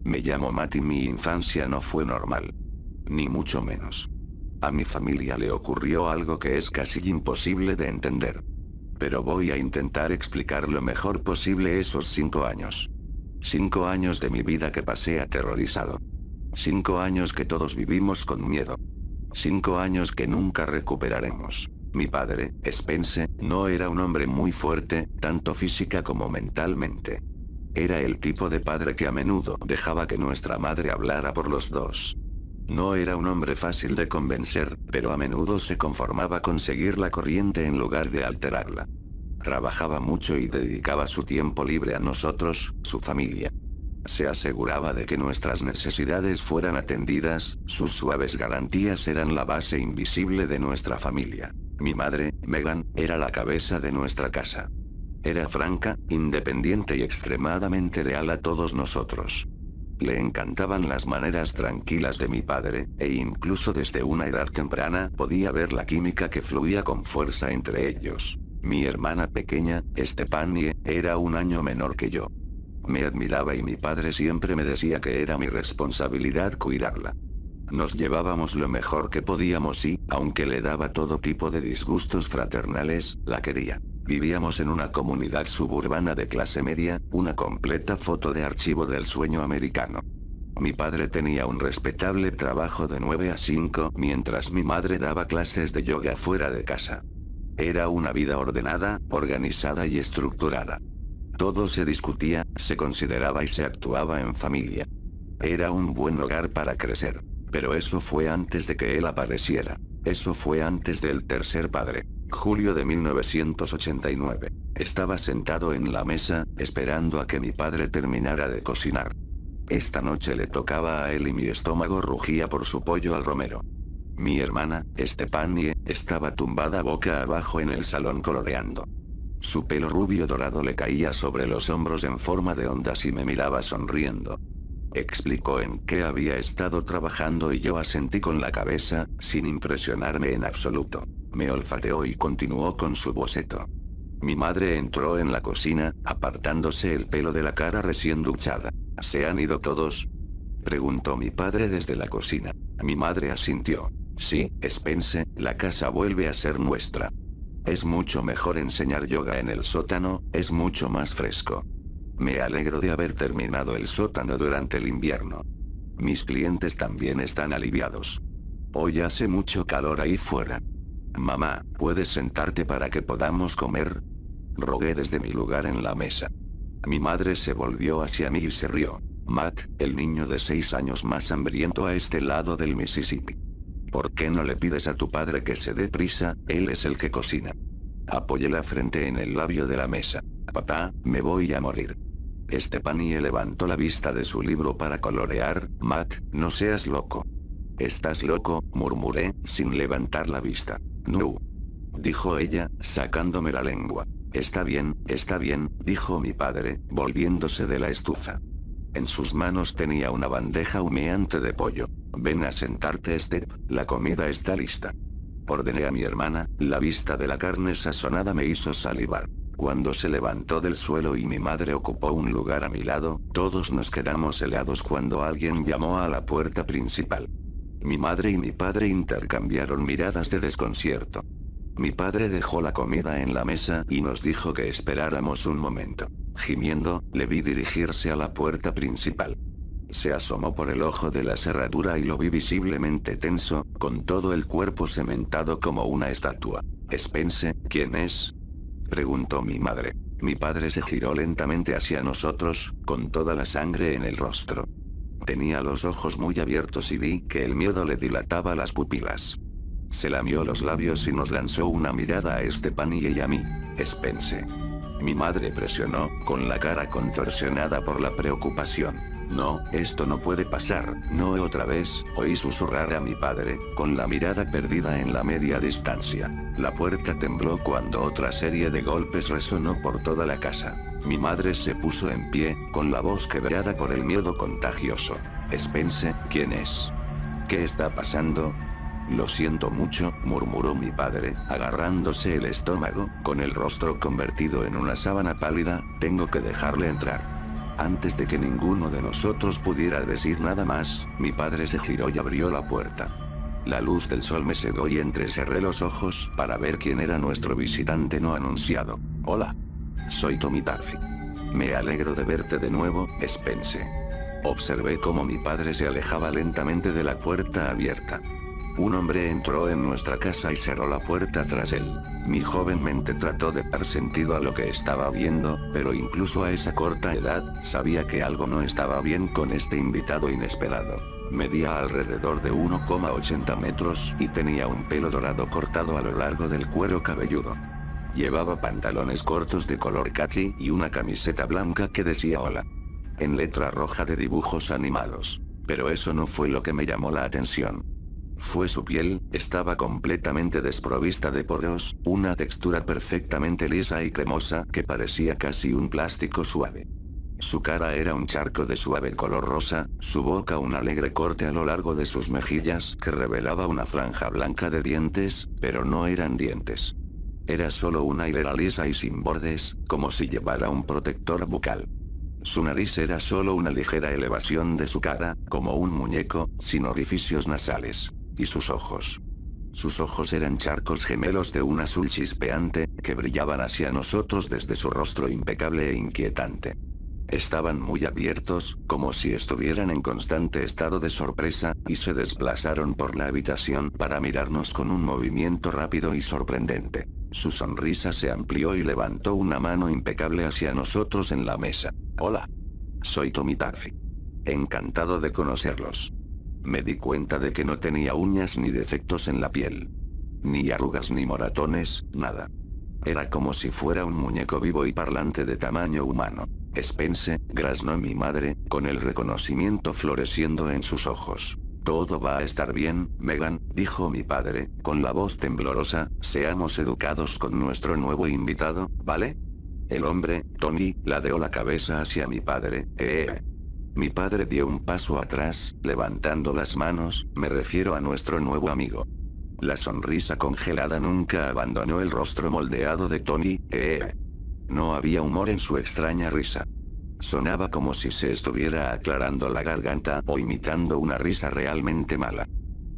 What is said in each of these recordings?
Me llamo Matt y mi infancia no fue normal. Ni mucho menos. A mi familia le ocurrió algo que es casi imposible de entender. Pero voy a intentar explicar lo mejor posible esos 5 años. 5 años de mi vida que pasé aterrorizado. 5 años que todos vivimos con miedo. 5 años que nunca recuperaremos. Mi padre, Spence, no era un hombre muy fuerte, tanto física como mentalmente. Era el tipo de padre que a menudo dejaba que nuestra madre hablara por los dos. No era un hombre fácil de convencer, pero a menudo se conformaba con seguir la corriente en lugar de alterarla. Trabajaba mucho y dedicaba su tiempo libre a nosotros, su familia. Se aseguraba de que nuestras necesidades fueran atendidas, sus suaves garantías eran la base invisible de nuestra familia. Mi madre, Megan, era la cabeza de nuestra casa. Era franca, independiente y extremadamente leal a todos nosotros. Le encantaban las maneras tranquilas de mi padre, e incluso desde una edad temprana podía ver la química que fluía con fuerza entre ellos. Mi hermana pequeña, Stephanie, era un año menor que yo. Me admiraba y mi padre siempre me decía que era mi responsabilidad cuidarla. Nos llevábamos lo mejor que podíamos y, aunque le daba todo tipo de disgustos fraternales, la quería. Vivíamos en una comunidad suburbana de clase media, una completa foto de archivo del sueño americano. Mi padre tenía un respetable trabajo de 9 a 5, mientras mi madre daba clases de yoga fuera de casa. Era una vida ordenada, organizada y estructurada. Todo se discutía, se consideraba y se actuaba en familia. Era un buen hogar para crecer. Pero eso fue antes de que él apareciera. Eso fue antes del tercer padre. Julio de 1989. Estaba sentado en la mesa, esperando a que mi padre terminara de cocinar. Esta noche le tocaba a él y mi estómago rugía por su pollo al romero. Mi hermana, Stephanie, estaba tumbada boca abajo en el salón coloreando. Su pelo rubio dorado le caía sobre los hombros en forma de ondas y me miraba sonriendo. Explicó en qué había estado trabajando y yo asentí con la cabeza, sin impresionarme en absoluto. Me olfateó y continuó con su boceto. Mi madre entró en la cocina, apartándose el pelo de la cara recién duchada. ¿Se han ido todos?, preguntó mi padre desde la cocina. Mi madre asintió. Sí, Spence, la casa vuelve a ser nuestra. Es mucho mejor enseñar yoga en el sótano, es mucho más fresco. Me alegro de haber terminado el sótano durante el invierno. Mis clientes también están aliviados. Hoy hace mucho calor ahí fuera. Mamá, ¿puedes sentarte para que podamos comer?, rogué desde mi lugar en la mesa. Mi madre se volvió hacia mí y se rió. Matt, el niño de 6 años más hambriento a este lado del Mississippi. ¿Por qué no le pides a tu padre que se dé prisa? Él es el que cocina. Apoyé la frente en el labio de la mesa. Papá, me voy a morir. Stephanie levantó la vista de su libro para colorear. Matt, no seas loco. ¿Estás loco?, murmuré, sin levantar la vista. No, dijo ella, sacándome la lengua. Está bien, dijo mi padre, volviéndose de la estufa. En sus manos tenía una bandeja humeante de pollo. Ven a sentarte, Steph, la comida está lista. Ordené a mi hermana, la vista de la carne sazonada me hizo salivar. Cuando se levantó del suelo y mi madre ocupó un lugar a mi lado, todos nos quedamos helados cuando alguien llamó a la puerta principal. Mi madre y mi padre intercambiaron miradas de desconcierto. Mi padre dejó la comida en la mesa y nos dijo que esperáramos un momento. Gimiendo, le vi dirigirse a la puerta principal. Se asomó por el ojo de la cerradura y lo vi visiblemente tenso, con todo el cuerpo cementado como una estatua. Spence, ¿quién es?, preguntó mi madre. Mi padre se giró lentamente hacia nosotros, con toda la sangre en el rostro. Tenía los ojos muy abiertos y vi que el miedo le dilataba las pupilas. Se lamió los labios y nos lanzó una mirada a Stephanie y a mí. Spence. Mi madre presionó, con la cara contorsionada por la preocupación. No, esto no puede pasar, no otra vez, oí susurrar a mi padre, con la mirada perdida en la media distancia. La puerta tembló cuando otra serie de golpes resonó por toda la casa. Mi madre se puso en pie, con la voz quebrada por el miedo contagioso. Spence, ¿quién es? ¿Qué está pasando? Lo siento mucho, murmuró mi padre, agarrándose el estómago, con el rostro convertido en una sábana pálida, tengo que dejarle entrar. Antes de que ninguno de nosotros pudiera decir nada más, mi padre se giró y abrió la puerta. La luz del sol me cegó y entrecerré los ojos para ver quién era nuestro visitante no anunciado. Hola. Soy Tommy Darcy. Me alegro de verte de nuevo, Spence. Observé cómo mi padre se alejaba lentamente de la puerta abierta. Un hombre entró en nuestra casa y cerró la puerta tras él. Mi joven mente trató de dar sentido a lo que estaba viendo, pero incluso a esa corta edad, sabía que algo no estaba bien con este invitado inesperado. Medía alrededor de 1,80 metros y tenía un pelo dorado cortado a lo largo del cuero cabelludo. Llevaba pantalones cortos de color caqui y una camiseta blanca que decía hola, en letra roja de dibujos animados. Pero eso no fue lo que me llamó la atención. Fue su piel, estaba completamente desprovista de poros, una textura perfectamente lisa y cremosa que parecía casi un plástico suave. Su cara era un charco de suave color rosa, su boca un alegre corte a lo largo de sus mejillas que revelaba una franja blanca de dientes, pero no eran dientes. Era solo una hilera lisa y sin bordes, como si llevara un protector bucal. Su nariz era solo una ligera elevación de su cara, como un muñeco, sin orificios nasales. Y sus ojos. Sus ojos eran charcos gemelos de un azul chispeante, que brillaban hacia nosotros desde su rostro impecable e inquietante. Estaban muy abiertos, como si estuvieran en constante estado de sorpresa, y se desplazaron por la habitación para mirarnos con un movimiento rápido y sorprendente. Su sonrisa se amplió y levantó una mano impecable hacia nosotros en la mesa. Hola. Soy Tommy Darcy. Encantado de conocerlos. Me di cuenta de que no tenía uñas ni defectos en la piel. Ni arrugas ni moratones, nada. Era como si fuera un muñeco vivo y parlante de tamaño humano. Spence, graznó mi madre, con el reconocimiento floreciendo en sus ojos. Todo va a estar bien, Megan, dijo mi padre, con la voz temblorosa, seamos educados con nuestro nuevo invitado, ¿vale? El hombre, Tony, ladeó la cabeza hacia mi padre, Mi padre dio un paso atrás, levantando las manos, me refiero a nuestro nuevo amigo. La sonrisa congelada nunca abandonó el rostro moldeado de Tony, No había humor en su extraña risa. Sonaba como si se estuviera aclarando la garganta o imitando una risa realmente mala.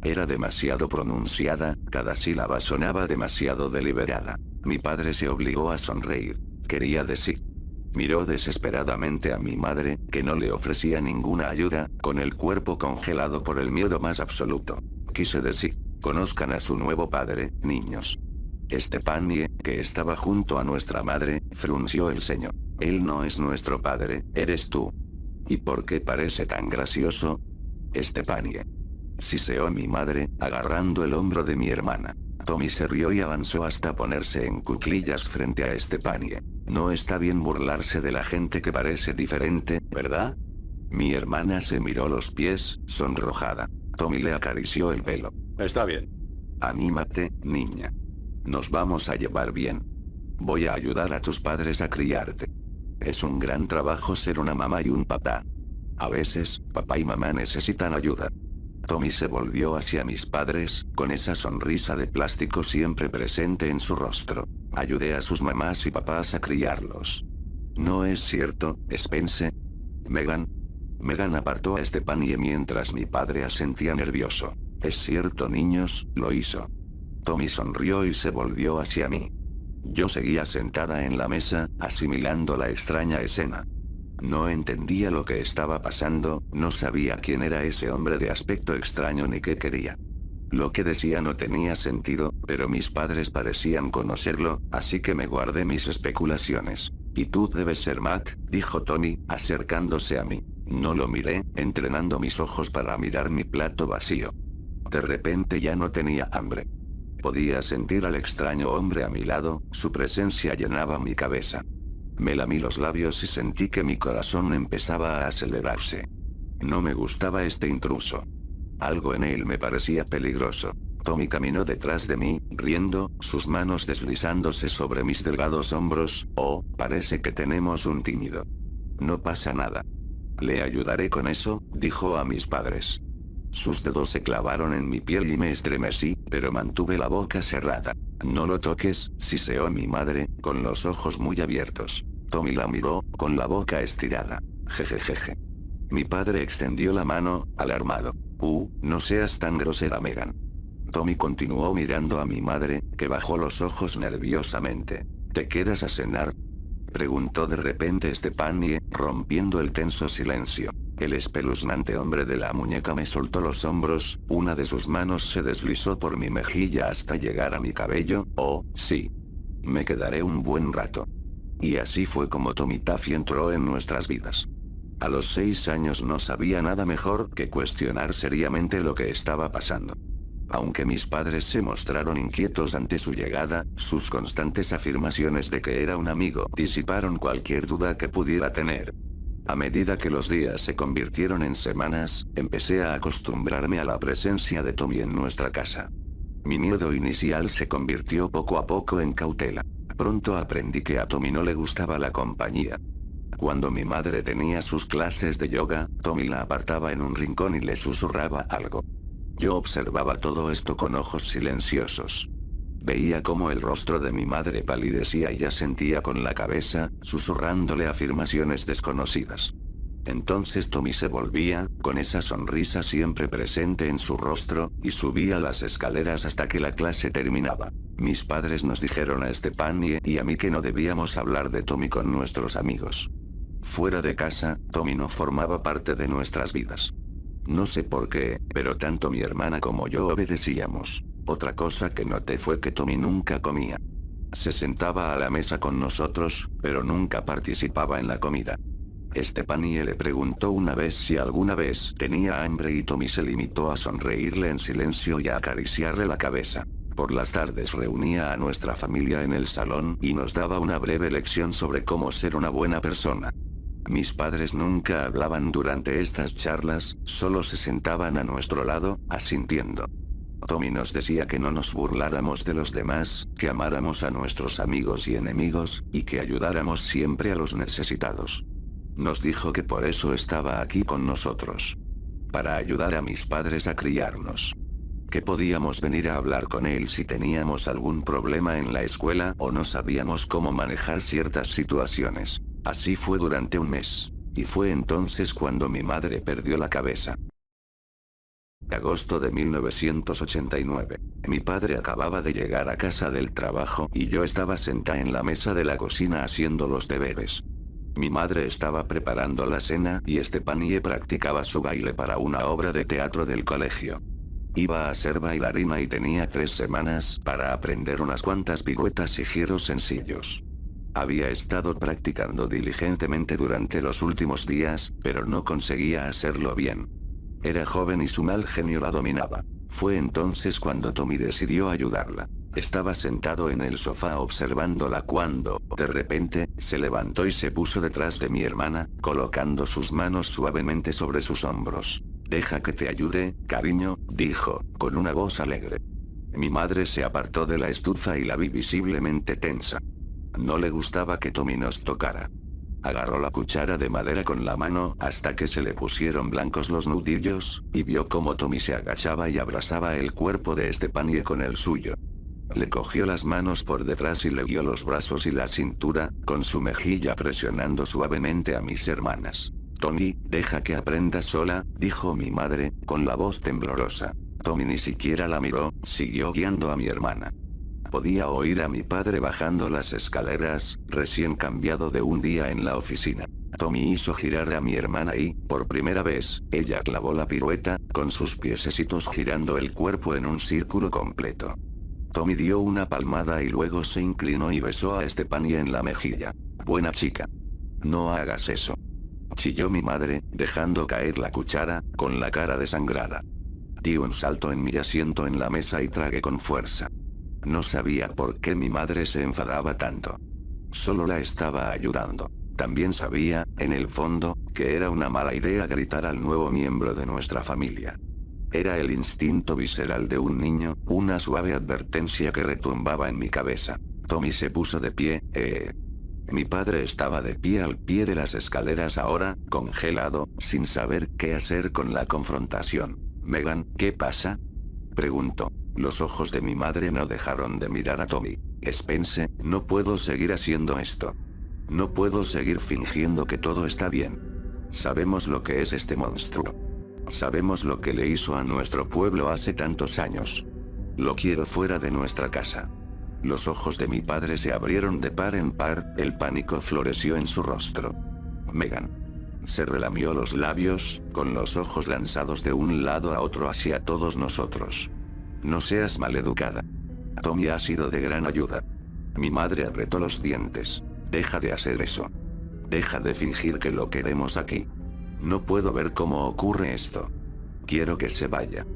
Era demasiado pronunciada, cada sílaba sonaba demasiado deliberada. Mi padre se obligó a sonreír. Quería decir. Miró desesperadamente a mi madre, que no le ofrecía ninguna ayuda, con el cuerpo congelado por el miedo más absoluto. Quise decir, conozcan a su nuevo padre, niños. Stefanie, que estaba junto a nuestra madre, frunció el ceño. Él no es nuestro padre, eres tú. ¿Y por qué parece tan gracioso? Stefanie. Siseó mi madre, agarrando el hombro de mi hermana. Tommy se rió y avanzó hasta ponerse en cuclillas frente a Stefanie. No está bien burlarse de la gente que parece diferente, ¿verdad? Mi hermana se miró los pies, sonrojada. Tommy le acarició el pelo. Está bien. Anímate, niña. Nos vamos a llevar bien. Voy a ayudar a tus padres a criarte. Es un gran trabajo ser una mamá y un papá. A veces, papá y mamá necesitan ayuda. Tommy se volvió hacia mis padres, con esa sonrisa de plástico siempre presente en su rostro. Ayudé a sus mamás y papás a criarlos. ¿No es cierto, Spence? Megan. Megan apartó a Stefanie mientras mi padre asentía nervioso. Es cierto, niños, lo hizo. Tommy sonrió y se volvió hacia mí. Yo seguía sentada en la mesa, asimilando la extraña escena. No entendía lo que estaba pasando, no sabía quién era ese hombre de aspecto extraño ni qué quería. Lo que decía no tenía sentido, pero mis padres parecían conocerlo, así que me guardé mis especulaciones. Y tú debes ser Matt, dijo Tony, acercándose a mí. No lo miré, entrenando mis ojos para mirar mi plato vacío. De repente ya no tenía hambre. Podía sentir al extraño hombre a mi lado, su presencia llenaba mi cabeza. Me lamí los labios y sentí que mi corazón empezaba a acelerarse. No me gustaba este intruso. Algo en él me parecía peligroso. Tommy caminó detrás de mí, riendo, sus manos deslizándose sobre mis delgados hombros. Oh, parece que tenemos un tímido. No pasa nada. Le ayudaré con eso, dijo a mis padres. Sus dedos se clavaron en mi piel y me estremecí, pero mantuve la boca cerrada. No lo toques, siseó mi madre, con los ojos muy abiertos. Tommy la miró, con la boca estirada. Jejejeje. Mi padre extendió la mano, alarmado. No seas tan grosera, Megan. Tommy continuó mirando a mi madre, que bajó los ojos nerviosamente. ¿Te quedas a cenar?, preguntó de repente Stephanie, rompiendo el tenso silencio. El espeluznante hombre de la muñeca me soltó los hombros, una de sus manos se deslizó por mi mejilla hasta llegar a mi cabello. Oh, sí. Me quedaré un buen rato. Y así fue como Tommy Taffy entró en nuestras vidas. A los 6 años no sabía nada mejor que cuestionar seriamente lo que estaba pasando. Aunque mis padres se mostraron inquietos ante su llegada, sus constantes afirmaciones de que era un amigo disiparon cualquier duda que pudiera tener. A medida que los días se convirtieron en semanas, empecé a acostumbrarme a la presencia de Tommy en nuestra casa. Mi miedo inicial se convirtió poco a poco en cautela. Pronto aprendí que a Tommy no le gustaba la compañía. Cuando mi madre tenía sus clases de yoga, Tommy la apartaba en un rincón y le susurraba algo. Yo observaba todo esto con ojos silenciosos. Veía cómo el rostro de mi madre palidecía y asentía con la cabeza, susurrándole afirmaciones desconocidas. Entonces Tommy se volvía, con esa sonrisa siempre presente en su rostro, y subía las escaleras hasta que la clase terminaba. Mis padres nos dijeron a Stephanie y a mí que no debíamos hablar de Tommy con nuestros amigos. Fuera de casa, Tommy no formaba parte de nuestras vidas. No sé por qué, pero tanto mi hermana como yo obedecíamos. Otra cosa que noté fue que Tommy nunca comía. Se sentaba a la mesa con nosotros, pero nunca participaba en la comida. Stephanie le preguntó una vez si alguna vez tenía hambre y Tommy se limitó a sonreírle en silencio y a acariciarle la cabeza. Por las tardes reunía a nuestra familia en el salón y nos daba una breve lección sobre cómo ser una buena persona. Mis padres nunca hablaban durante estas charlas, solo se sentaban a nuestro lado, asintiendo. Tommy nos decía que no nos burláramos de los demás, que amáramos a nuestros amigos y enemigos, y que ayudáramos siempre a los necesitados. Nos dijo que por eso estaba aquí con nosotros. Para ayudar a mis padres a criarnos. Que podíamos venir a hablar con él si teníamos algún problema en la escuela o no sabíamos cómo manejar ciertas situaciones. Así fue durante un mes. Y fue entonces cuando mi madre perdió la cabeza. Agosto de 1989. Mi padre acababa de llegar a casa del trabajo y yo estaba sentada en la mesa de la cocina haciendo los deberes. Mi madre estaba preparando la cena y Stephanie practicaba su baile para una obra de teatro del colegio. Iba a ser bailarina y tenía 3 semanas para aprender unas cuantas piruetas y giros sencillos. Había estado practicando diligentemente durante los últimos días, pero no conseguía hacerlo bien. Era joven y su mal genio la dominaba. Fue entonces cuando Tommy decidió ayudarla. Estaba sentado en el sofá observándola cuando, de repente, se levantó y se puso detrás de mi hermana, colocando sus manos suavemente sobre sus hombros. «Deja que te ayude, cariño», dijo, con una voz alegre. Mi madre se apartó de la estufa y la vi visiblemente tensa. No le gustaba que Tommy nos tocara. Agarró la cuchara de madera con la mano hasta que se le pusieron blancos los nudillos, y vio cómo Tommy se agachaba y abrazaba el cuerpo de Stephanie con el suyo. Le cogió las manos por detrás y le guió los brazos y la cintura, con su mejilla presionando suavemente a mis hermanas. «Tommy, deja que aprenda sola», dijo mi madre, con la voz temblorosa. Tommy ni siquiera la miró, siguió guiando a mi hermana. Podía oír a mi padre bajando las escaleras, recién cambiado de un día en la oficina. Tommy hizo girar a mi hermana y, por primera vez, ella clavó la pirueta, con sus piececitos girando el cuerpo en un círculo completo. Tommy dio una palmada y luego se inclinó y besó a Stephanie en la mejilla. «Buena chica. No hagas eso», chilló mi madre, dejando caer la cuchara, con la cara desangrada. Di un salto en mi asiento en la mesa y tragué con fuerza. No sabía por qué mi madre se enfadaba tanto. Solo la estaba ayudando. También sabía, en el fondo, que era una mala idea gritar al nuevo miembro de nuestra familia. Era el instinto visceral de un niño, una suave advertencia que retumbaba en mi cabeza. Tommy se puso de pie. Mi padre estaba de pie al pie de las escaleras ahora, congelado, sin saber qué hacer con la confrontación. «Megan, ¿qué pasa?», preguntó. Los ojos de mi madre no dejaron de mirar a Tommy. «Spence, no puedo seguir haciendo esto. No puedo seguir fingiendo que todo está bien». Sabemos lo que es este monstruo. Sabemos lo que le hizo a nuestro pueblo hace tantos años. Lo quiero fuera de nuestra casa. Los ojos de mi padre se abrieron de par en par, el pánico floreció en su rostro. Megan. Se relamió los labios, con los ojos lanzados de un lado a otro hacia todos nosotros. No seas maleducada. Tommy ha sido de gran ayuda. Mi madre apretó los dientes. Deja de hacer eso. Deja de fingir que lo queremos aquí. No puedo ver cómo ocurre esto. Quiero que se vaya.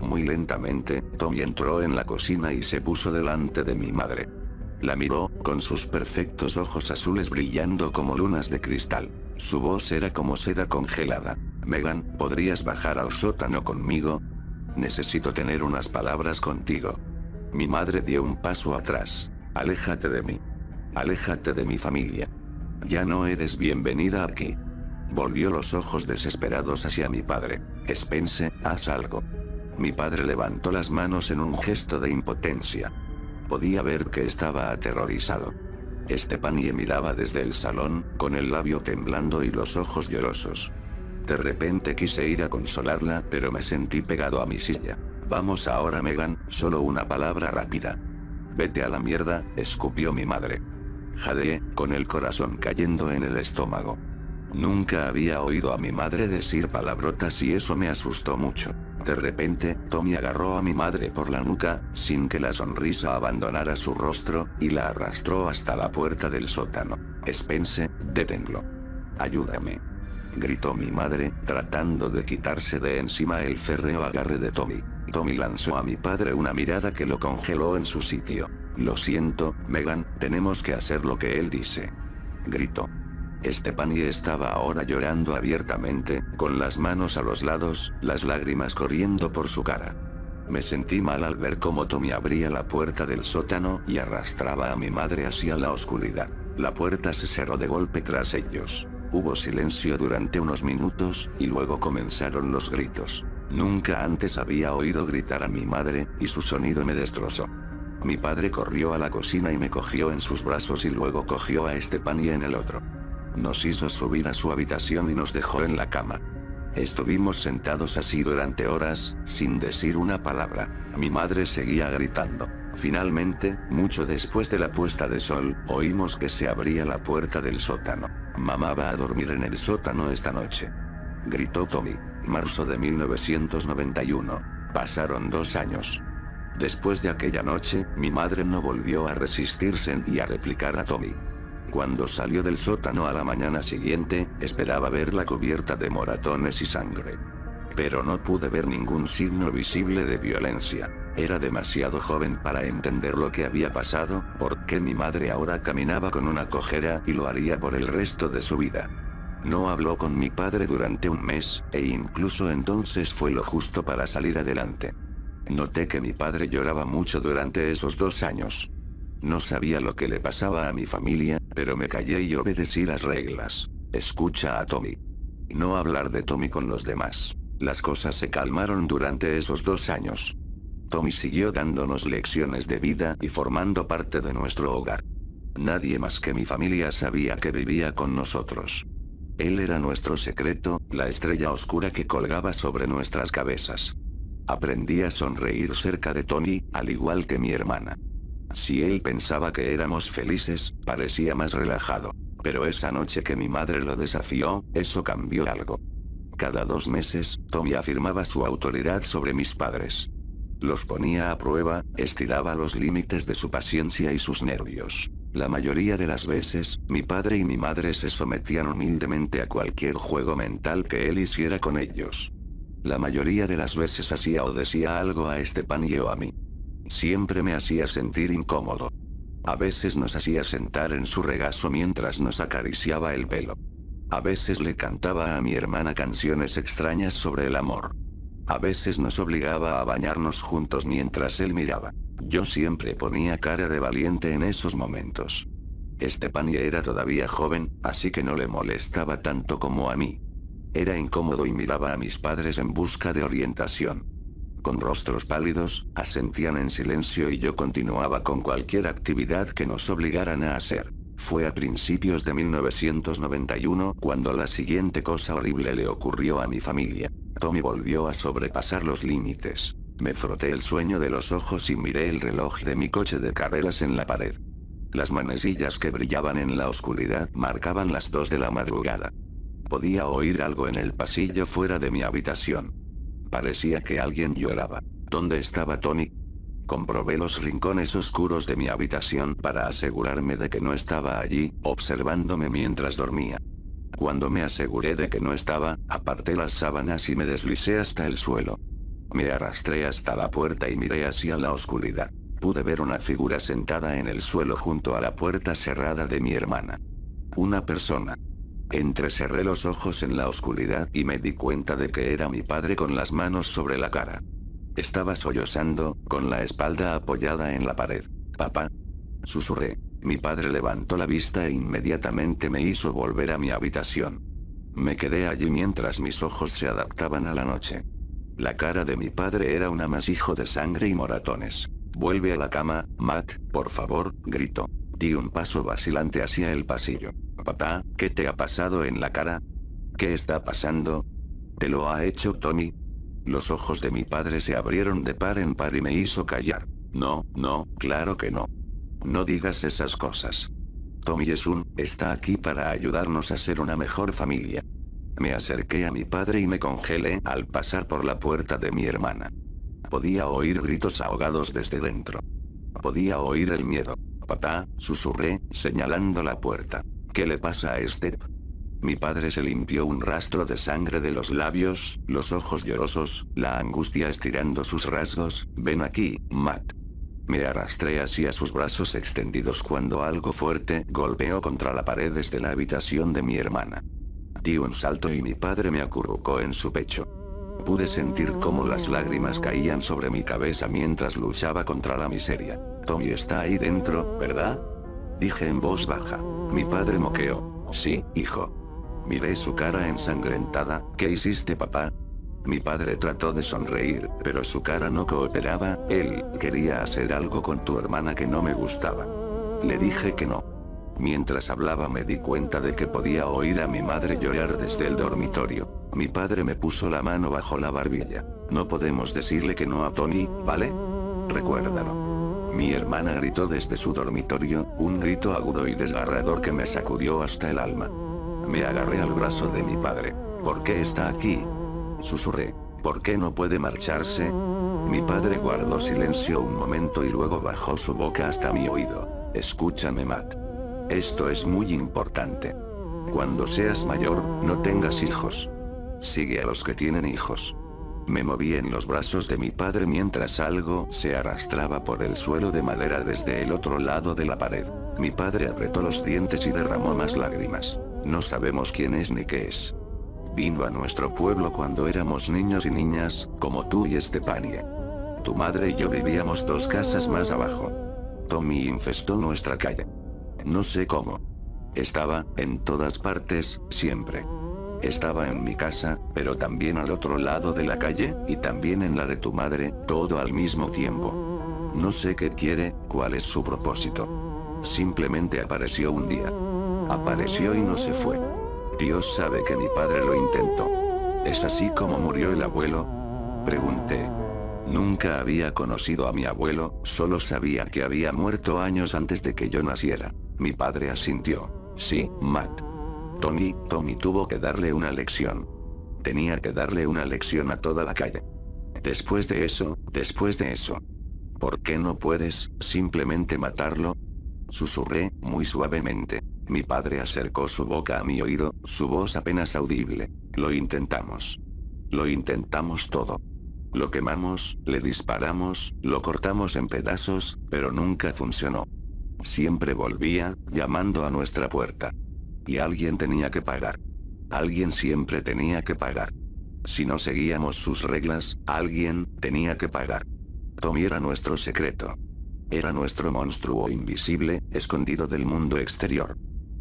Muy lentamente, Tommy entró en la cocina y se puso delante de mi madre. La miró, con sus perfectos ojos azules brillando como lunas de cristal. Su voz era como seda congelada. Megan, ¿podrías bajar al sótano conmigo? Necesito tener unas palabras contigo. Mi madre dio un paso atrás. Aléjate de mí. Aléjate de mi familia. Ya no eres bienvenida aquí. Volvió los ojos desesperados hacia mi padre. Spence, haz algo. Mi padre levantó las manos en un gesto de impotencia. Podía ver que estaba aterrorizado. Stephanie miraba desde el salón, con el labio temblando y los ojos llorosos. De repente quise ir a consolarla, pero me sentí pegado a mi silla. Vamos ahora, Megan, solo una palabra rápida. Vete a la mierda, escupió mi madre. Jadeé, con el corazón cayendo en el estómago. Nunca había oído a mi madre decir palabrotas y eso me asustó mucho. De repente, Tommy agarró a mi madre por la nuca, sin que la sonrisa abandonara su rostro, y la arrastró hasta la puerta del sótano. Spence, deténlo. Ayúdame. Gritó mi madre, tratando de quitarse de encima el férreo agarre de Tommy. Tommy lanzó a mi padre una mirada que lo congeló en su sitio. Lo siento, Megan, tenemos que hacer lo que él dice. Gritó. Stephanie estaba ahora llorando abiertamente, con las manos a los lados, las lágrimas corriendo por su cara. Me sentí mal al ver cómo Tommy abría la puerta del sótano y arrastraba a mi madre hacia la oscuridad. La puerta se cerró de golpe tras ellos. Hubo silencio durante unos minutos, y luego comenzaron los gritos. Nunca antes había oído gritar a mi madre, y su sonido me destrozó. Mi padre corrió a la cocina y me cogió en sus brazos y luego cogió a Stephanie en el otro. Nos hizo subir a su habitación y nos dejó en la cama. Estuvimos sentados así durante horas, sin decir una palabra. Mi madre seguía gritando. Finalmente, mucho después de la puesta de sol, oímos que se abría la puerta del sótano. Mamá va a dormir en el sótano esta noche. Gritó Tommy. Marzo de 1991. Pasaron 2 años. Después de aquella noche, mi madre no volvió a resistirse y a replicar a Tommy. Cuando salió del sótano a la mañana siguiente, esperaba verla cubierta de moratones y sangre. Pero no pude ver ningún signo visible de violencia. Era demasiado joven para entender lo que había pasado, porque mi madre ahora caminaba con una cojera y lo haría por el resto de su vida. No habló con mi padre durante un mes, e incluso entonces fue lo justo para salir adelante. Noté que mi padre lloraba mucho durante esos 2 años. No sabía lo que le pasaba a mi familia, pero me callé y obedecí las reglas. Escucha a Tommy. No hablar de Tommy con los demás. Las cosas se calmaron durante esos 2 años. Tommy siguió dándonos lecciones de vida y formando parte de nuestro hogar. Nadie más que mi familia sabía que vivía con nosotros. Él era nuestro secreto, la estrella oscura que colgaba sobre nuestras cabezas. Aprendí a sonreír cerca de Tommy, al igual que mi hermana. Si él pensaba que éramos felices, parecía más relajado. Pero esa noche que mi madre lo desafió, eso cambió algo. Cada 2 meses, Tommy afirmaba su autoridad sobre mis padres. Los ponía a prueba, estiraba los límites de su paciencia y sus nervios. La mayoría de las veces, mi padre y mi madre se sometían humildemente a cualquier juego mental que él hiciera con ellos. La mayoría de las veces hacía o decía algo a Stephanie o a mí. Siempre me hacía sentir incómodo. A veces nos hacía sentar en su regazo mientras nos acariciaba el pelo. A veces le cantaba a mi hermana canciones extrañas sobre el amor. A veces nos obligaba a bañarnos juntos mientras él miraba. Yo siempre ponía cara de valiente en esos momentos. Stephanie era todavía joven, así que no le molestaba tanto como a mí. Era incómodo y miraba a mis padres en busca de orientación. Con rostros pálidos, asentían en silencio y yo continuaba con cualquier actividad que nos obligaran a hacer. Fue a principios de 1991 cuando la siguiente cosa horrible le ocurrió a mi familia. Tommy volvió a sobrepasar los límites. Me froté el sueño de los ojos y miré el reloj de mi coche de carreras en la pared. Las manecillas que brillaban en la oscuridad marcaban las 2 de la madrugada. Podía oír algo en el pasillo fuera de mi habitación. Parecía que alguien lloraba. ¿Dónde estaba Tony? Comprobé los rincones oscuros de mi habitación para asegurarme de que no estaba allí, observándome mientras dormía. Cuando me aseguré de que no estaba, aparté las sábanas y me deslicé hasta el suelo. Me arrastré hasta la puerta y miré hacia la oscuridad. Pude ver una figura sentada en el suelo junto a la puerta cerrada de mi hermana. Una persona. Entrecerré los ojos en la oscuridad y me di cuenta de que era mi padre con las manos sobre la cara. Estaba sollozando, con la espalda apoyada en la pared. «Papá», susurré. Mi padre levantó la vista e inmediatamente me hizo volver a mi habitación. Me quedé allí mientras mis ojos se adaptaban a la noche. La cara de mi padre era un amasijo de sangre y moratones. «Vuelve a la cama, Matt, por favor», gritó. Di un paso vacilante hacia el pasillo. «Papá, ¿qué te ha pasado en la cara? ¿Qué está pasando? ¿Te lo ha hecho Tony?» Los ojos de mi padre se abrieron de par en par y me hizo callar. «No, no, claro que no. No digas esas cosas. Tommy está aquí para ayudarnos a ser una mejor familia». Me acerqué a mi padre y me congelé al pasar por la puerta de mi hermana. Podía oír gritos ahogados desde dentro. Podía oír el miedo. «Papá», susurré, señalando la puerta. «¿Qué le pasa a Step?» Mi padre se limpió un rastro de sangre de los labios, los ojos llorosos, la angustia estirando sus rasgos. «Ven aquí, Matt». Me arrastré hacia sus brazos extendidos cuando algo fuerte golpeó contra la pared desde la habitación de mi hermana. Di un salto y mi padre me acurrucó en su pecho. Pude sentir cómo las lágrimas caían sobre mi cabeza mientras luchaba contra la miseria. «Tommy está ahí dentro, ¿verdad?», dije en voz baja. Mi padre moqueó. «Sí, hijo». Miré su cara ensangrentada. «¿Qué hiciste, papá?». Mi padre trató de sonreír, pero su cara no cooperaba. «Él quería hacer algo con tu hermana que no me gustaba. Le dije que no». Mientras hablaba me di cuenta de que podía oír a mi madre llorar desde el dormitorio. Mi padre me puso la mano bajo la barbilla. «No podemos decirle que no a Tony, ¿vale? Recuérdalo». Mi hermana gritó desde su dormitorio, un grito agudo y desgarrador que me sacudió hasta el alma. Me agarré al brazo de mi padre. «¿Por qué está aquí?», susurré. «¿Por qué no puede marcharse?». Mi padre guardó silencio un momento y luego bajó su boca hasta mi oído. «Escúchame, Matt. Esto es muy importante. Cuando seas mayor, no tengas hijos. Sigue a los que tienen hijos». Me moví en los brazos de mi padre mientras algo se arrastraba por el suelo de madera desde el otro lado de la pared. Mi padre apretó los dientes y derramó más lágrimas. «No sabemos quién es ni qué es. Vino a nuestro pueblo cuando éramos niños y niñas, como tú y Stepanie. Tu madre y yo vivíamos 2 casas más abajo. Tommy infestó nuestra calle. No sé cómo. Estaba en todas partes, siempre. Estaba en mi casa, pero también al otro lado de la calle, y también en la de tu madre, todo al mismo tiempo. No sé qué quiere, cuál es su propósito. Simplemente apareció un día. Apareció y no se fue. Dios sabe que mi padre lo intentó». «¿Es así como murió el abuelo?», pregunté. Nunca había conocido a mi abuelo, solo sabía que había muerto años antes de que yo naciera. Mi padre asintió. «Sí, Matt. Tommy tuvo que darle una lección. Tenía que darle una lección a toda la calle. Después de eso. ¿Por qué no puedes, simplemente matarlo?», susurré, muy suavemente. Mi padre acercó su boca a mi oído, su voz apenas audible. «Lo intentamos. Lo intentamos todo. Lo quemamos, le disparamos, lo cortamos en pedazos, pero nunca funcionó. Siempre volvía, llamando a nuestra puerta. Y alguien tenía que pagar. Alguien siempre tenía que pagar. Si no seguíamos sus reglas, alguien tenía que pagar. Tommy era nuestro secreto. Era nuestro monstruo invisible, escondido del mundo exterior.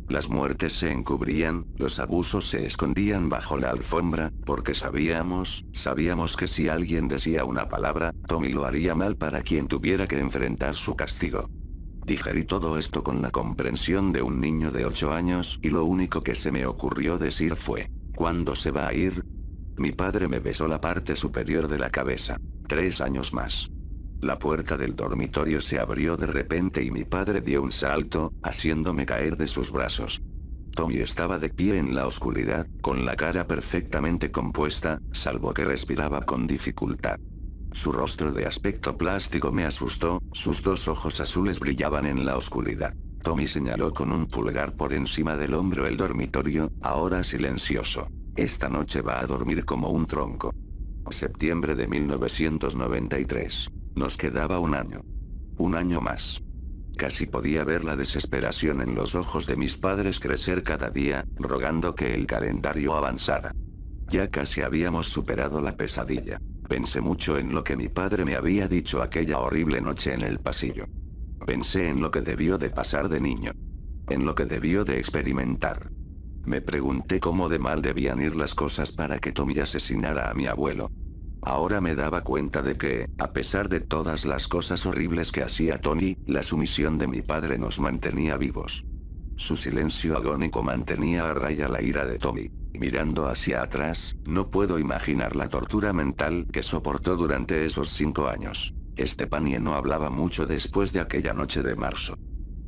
Las muertes se encubrían, los abusos se escondían bajo la alfombra, porque sabíamos que si alguien decía una palabra, Tommy lo haría mal para quien tuviera que enfrentar su castigo. Digerí todo esto con la comprensión de un niño de 8 años y lo único que se me ocurrió decir fue, ¿cuándo se va a ir? Mi padre me besó la parte superior de la cabeza. 3 años más. La puerta del dormitorio se abrió de repente y mi padre dio un salto, haciéndome caer de sus brazos. Tommy estaba de pie en la oscuridad, con la cara perfectamente compuesta, salvo que respiraba con dificultad. Su rostro de aspecto plástico me asustó, sus 2 ojos azules brillaban en la oscuridad. Tommy señaló con un pulgar por encima del hombro el dormitorio, ahora silencioso. Esta noche va a dormir como un tronco. Septiembre de 1993. Nos quedaba un año. Un año más. Casi podía ver la desesperación en los ojos de mis padres crecer cada día, rogando que el calendario avanzara. Ya casi habíamos superado la pesadilla. Pensé mucho en lo que mi padre me había dicho aquella horrible noche en el pasillo. Pensé en lo que debió de pasar de niño. En lo que debió de experimentar. Me pregunté cómo de mal debían ir las cosas para que Tommy asesinara a mi abuelo. Ahora me daba cuenta de que, a pesar de todas las cosas horribles que hacía Tony, la sumisión de mi padre nos mantenía vivos. Su silencio agónico mantenía a raya la ira de Tommy. Mirando hacia atrás, no puedo imaginar la tortura mental que soportó durante esos 5 años. Stefanie no hablaba mucho después de aquella noche de marzo.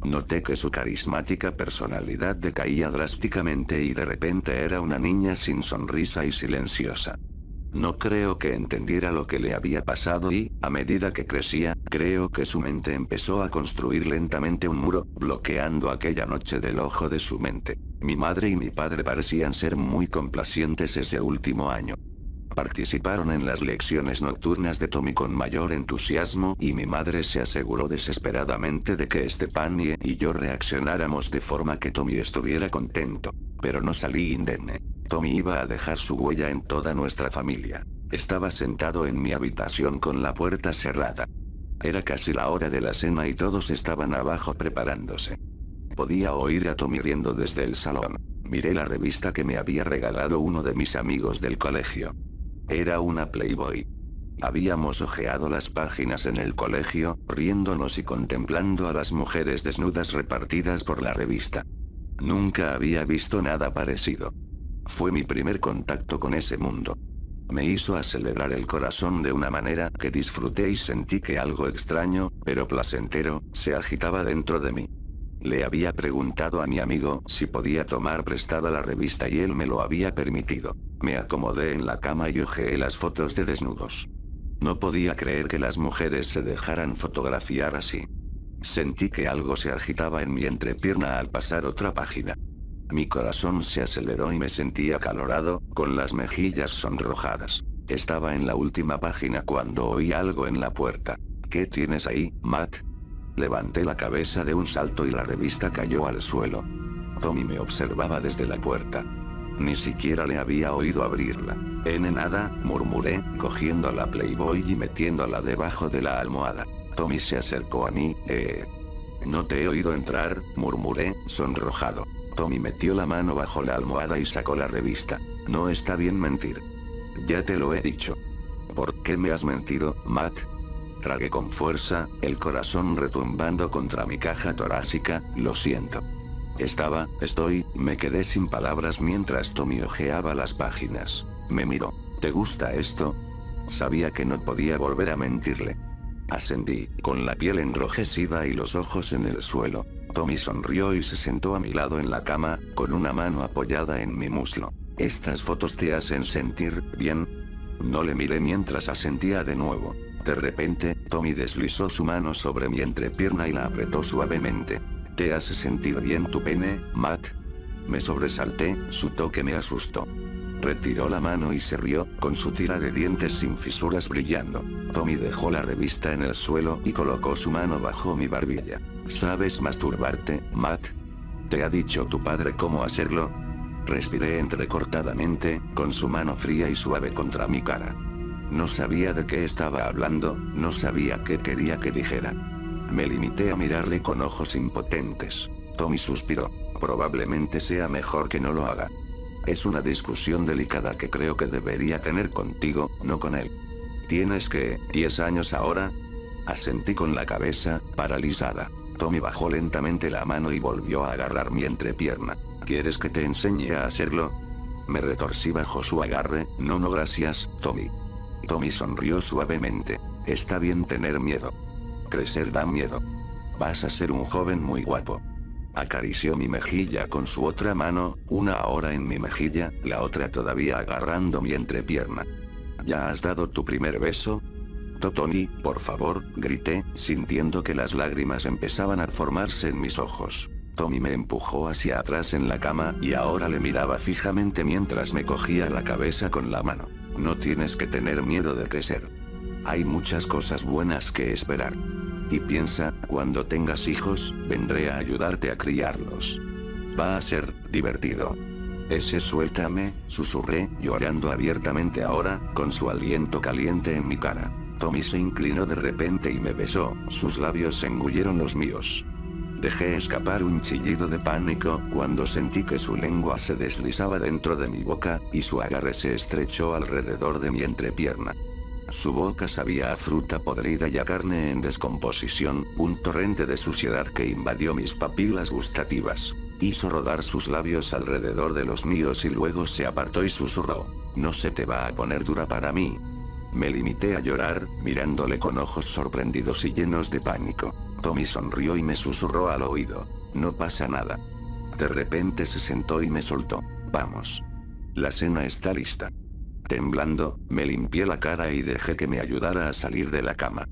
Noté que su carismática personalidad decaía drásticamente y de repente era una niña sin sonrisa y silenciosa. No creo que entendiera lo que le había pasado y, a medida que crecía, creo que su mente empezó a construir lentamente un muro, bloqueando aquella noche del ojo de su mente. Mi madre y mi padre parecían ser muy complacientes ese último año. Participaron en las lecciones nocturnas de Tommy con mayor entusiasmo y mi madre se aseguró desesperadamente de que Stefanie y yo reaccionáramos de forma que Tommy estuviera contento. Pero no salí indemne. Tommy iba a dejar su huella en toda nuestra familia. Estaba sentado en mi habitación con la puerta cerrada. Era casi la hora de la cena y todos estaban abajo preparándose. Podía oír a Tommy riendo desde el salón. Miré la revista que me había regalado uno de mis amigos del colegio. Era una Playboy. Habíamos hojeado las páginas en el colegio, riéndonos y contemplando a las mujeres desnudas repartidas por la revista. Nunca había visto nada parecido. Fue mi primer contacto con ese mundo. Me hizo acelerar el corazón de una manera que disfruté y sentí que algo extraño, pero placentero, se agitaba dentro de mí. Le había preguntado a mi amigo si podía tomar prestada la revista y él me lo había permitido. Me acomodé en la cama y hojeé las fotos de desnudos. No podía creer que las mujeres se dejaran fotografiar así. Sentí que algo se agitaba en mi entrepierna al pasar otra página. Mi corazón se aceleró y me sentí acalorado, con las mejillas sonrojadas. Estaba en la última página cuando oí algo en la puerta. ¿Qué tienes ahí, Matt? Levanté la cabeza de un salto y la revista cayó al suelo. Tommy me observaba desde la puerta. Ni siquiera le había oído abrirla. Nada, murmuré, cogiendo la Playboy y metiéndola debajo de la almohada. Tommy se acercó a mí, No te he oído entrar, murmuré, sonrojado. Tommy metió la mano bajo la almohada y sacó la revista. No está bien mentir. Ya te lo he dicho. ¿Por qué me has mentido, Matt? Tragué con fuerza, el corazón retumbando contra mi caja torácica. Lo siento. Me quedé sin palabras mientras Tommy hojeaba las páginas. Me miró. ¿Te gusta esto? Sabía que no podía volver a mentirle. Asentí, con la piel enrojecida y los ojos en el suelo. Tommy sonrió y se sentó a mi lado en la cama, con una mano apoyada en mi muslo. ¿Estas fotos te hacen sentir bien? No le miré mientras asentía de nuevo. De repente, Tommy deslizó su mano sobre mi entrepierna y la apretó suavemente. ¿Te hace sentir bien tu pene, Matt? Me sobresalté, su toque me asustó. Retiró la mano y se rió, con su tira de dientes sin fisuras brillando. Tommy dejó la revista en el suelo y colocó su mano bajo mi barbilla. ¿Sabes masturbarte, Matt? ¿Te ha dicho tu padre cómo hacerlo? Respiré entrecortadamente, con su mano fría y suave contra mi cara. No sabía de qué estaba hablando, no sabía qué quería que dijera. Me limité a mirarle con ojos impotentes. Tommy suspiró. Probablemente sea mejor que no lo haga. Es una discusión delicada que creo que debería tener contigo, no con él. ¿Tienes 10 años ahora? Asentí con la cabeza, paralizada. Tommy bajó lentamente la mano y volvió a agarrar mi entrepierna. ¿Quieres que te enseñe a hacerlo? Me retorcí bajo su agarre. No, no, gracias, Tommy. Tommy sonrió suavemente. Está bien tener miedo. Crecer da miedo. Vas a ser un joven muy guapo. Acarició mi mejilla con su otra mano, una ahora en mi mejilla, la otra todavía agarrando mi entrepierna. ¿Ya has dado tu primer beso? Tony, por favor, grité, sintiendo que las lágrimas empezaban a formarse en mis ojos. Tommy me empujó hacia atrás en la cama y ahora le miraba fijamente mientras me cogía la cabeza con la mano. No tienes que tener miedo de crecer. Hay muchas cosas buenas que esperar. Y piensa, cuando tengas hijos, vendré a ayudarte a criarlos. Va a ser divertido. Suéltame, susurré, llorando abiertamente ahora, con su aliento caliente en mi cara. Tommy se inclinó de repente y me besó, sus labios engulleron los míos. Dejé escapar un chillido de pánico cuando sentí que su lengua se deslizaba dentro de mi boca, y su agarre se estrechó alrededor de mi entrepierna. Su boca sabía a fruta podrida y a carne en descomposición, un torrente de suciedad que invadió mis papilas gustativas. Hizo rodar sus labios alrededor de los míos y luego se apartó y susurró: no se te va a poner dura para mí. Me limité a llorar, mirándole con ojos sorprendidos y llenos de pánico. Tommy sonrió y me susurró al oído: no pasa nada. De repente se sentó y me soltó. Vamos. La cena está lista. Temblando, me limpié la cara y dejé que me ayudara a salir de la cama.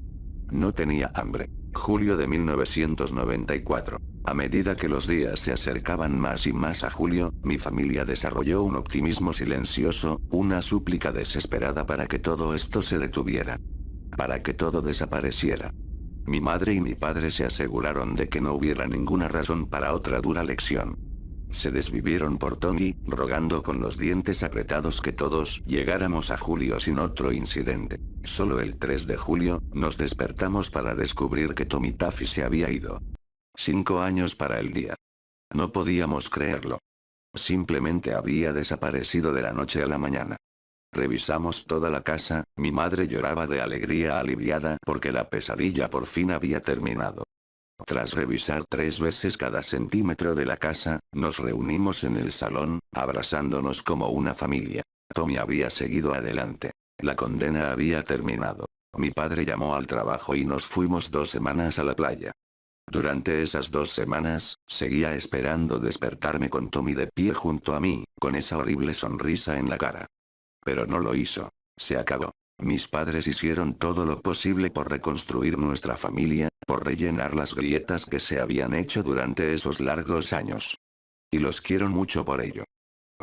No tenía hambre. Julio de 1994. A medida que los días se acercaban más y más a julio, mi familia desarrolló un optimismo silencioso, una súplica desesperada para que todo esto se detuviera. Para que todo desapareciera. Mi madre y mi padre se aseguraron de que no hubiera ninguna razón para otra dura lección. Se desvivieron por Tommy, rogando con los dientes apretados que todos llegáramos a julio sin otro incidente. Solo el 3 de julio, nos despertamos para descubrir que Tommy Taffy se había ido. 5 años para el día. No podíamos creerlo. Simplemente había desaparecido de la noche a la mañana. Revisamos toda la casa, mi madre lloraba de alegría aliviada porque la pesadilla por fin había terminado. Tras revisar 3 veces cada centímetro de la casa, nos reunimos en el salón, abrazándonos como una familia. Tommy había seguido adelante. La condena había terminado. Mi padre llamó al trabajo y nos fuimos 2 semanas a la playa. Durante esas 2 semanas, seguía esperando despertarme con Tommy de pie junto a mí, con esa horrible sonrisa en la cara. Pero no lo hizo. Se acabó. Mis padres hicieron todo lo posible por reconstruir nuestra familia, por rellenar las grietas que se habían hecho durante esos largos años. Y los quiero mucho por ello.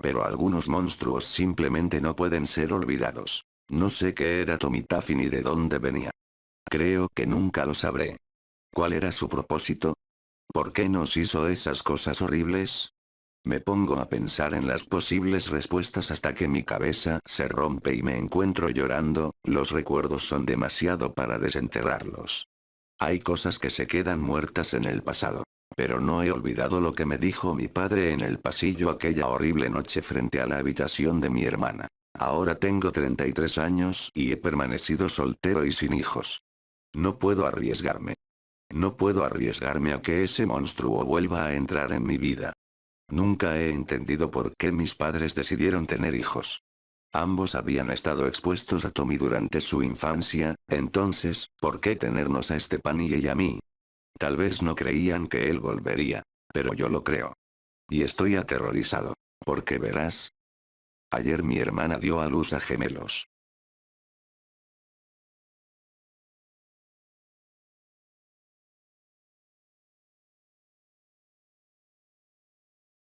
Pero algunos monstruos simplemente no pueden ser olvidados. No sé qué era Tommy Taffy ni de dónde venía. Creo que nunca lo sabré. ¿Cuál era su propósito? ¿Por qué nos hizo esas cosas horribles? Me pongo a pensar en las posibles respuestas hasta que mi cabeza se rompe y me encuentro llorando. Los recuerdos son demasiado para desenterrarlos. Hay cosas que se quedan muertas en el pasado. Pero no he olvidado lo que me dijo mi padre en el pasillo aquella horrible noche frente a la habitación de mi hermana. Ahora tengo 33 años y he permanecido soltero y sin hijos. No puedo arriesgarme. No puedo arriesgarme a que ese monstruo vuelva a entrar en mi vida. Nunca he entendido por qué mis padres decidieron tener hijos. Ambos habían estado expuestos a Tommy durante su infancia, entonces, ¿por qué tenernos a Stephanie y a mí? Tal vez no creían que él volvería, pero yo lo creo. Y estoy aterrorizado. Porque verás. Ayer mi hermana dio a luz a gemelos.